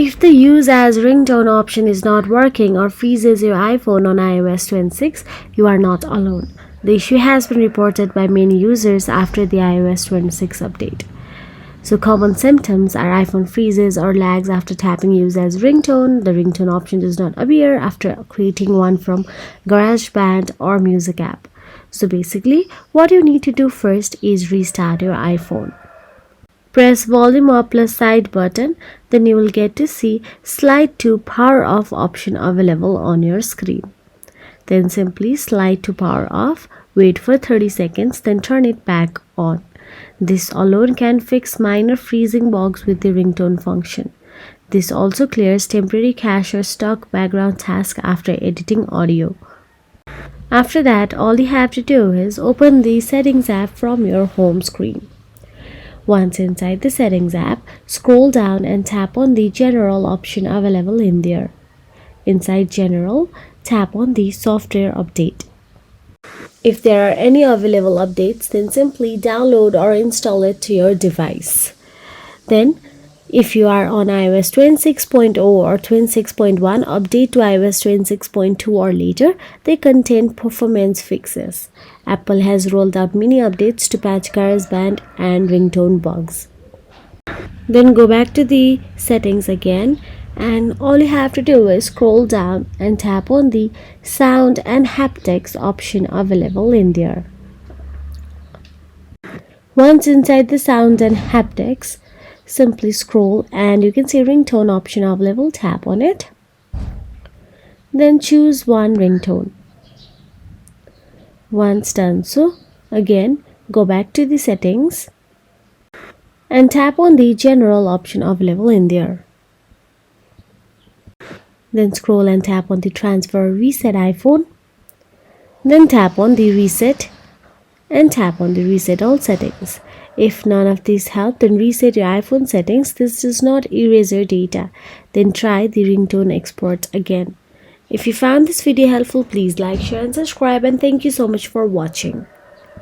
If the use as ringtone option is not working or freezes your iPhone on iOS 26, you are not alone. The issue has been reported by many users after the iOS 26 update. So common symptoms are iPhone freezes or lags after tapping use as ringtone. The ringtone option does not appear after creating one from GarageBand or music app. So basically, what you need to do first is restart your iPhone. Press volume up plus side button, then you will get to see slide to power off option available on your screen. Then simply slide to power off, wait for 30 seconds, then turn it back on. This alone can fix minor freezing bugs with the ringtone function. This also clears temporary cache or stuck background task after editing audio. After that, all you have to do is open the Settings app from your home screen. Once inside the Settings app, scroll down and tap on the General option available in there. Inside General, tap on the Software Update. If there are any available updates, then simply download or install it to your device. Then, if you are on iOS 26.0 or 26.1, update to iOS 26.2 or later, they contain performance fixes. Apple has rolled out many updates to patch GarageBand and ringtone bugs. Then go back to the settings again, and all you have to do is scroll down and tap on the Sound and Haptics option available in there. Once inside the Sound and Haptics, simply scroll and you can see ringtone option available. Tap on it. Then choose one ringtone. Once done so, again go back to the settings and tap on the General option available in there. Then scroll and tap on the Transfer Reset iPhone. Then tap on the Reset and tap on the Reset All Settings. If none of these help, then reset your iPhone settings. This does not erase your data. Then try the ringtone export again. If you found this video helpful, please like, share and subscribe, and thank you so much for watching.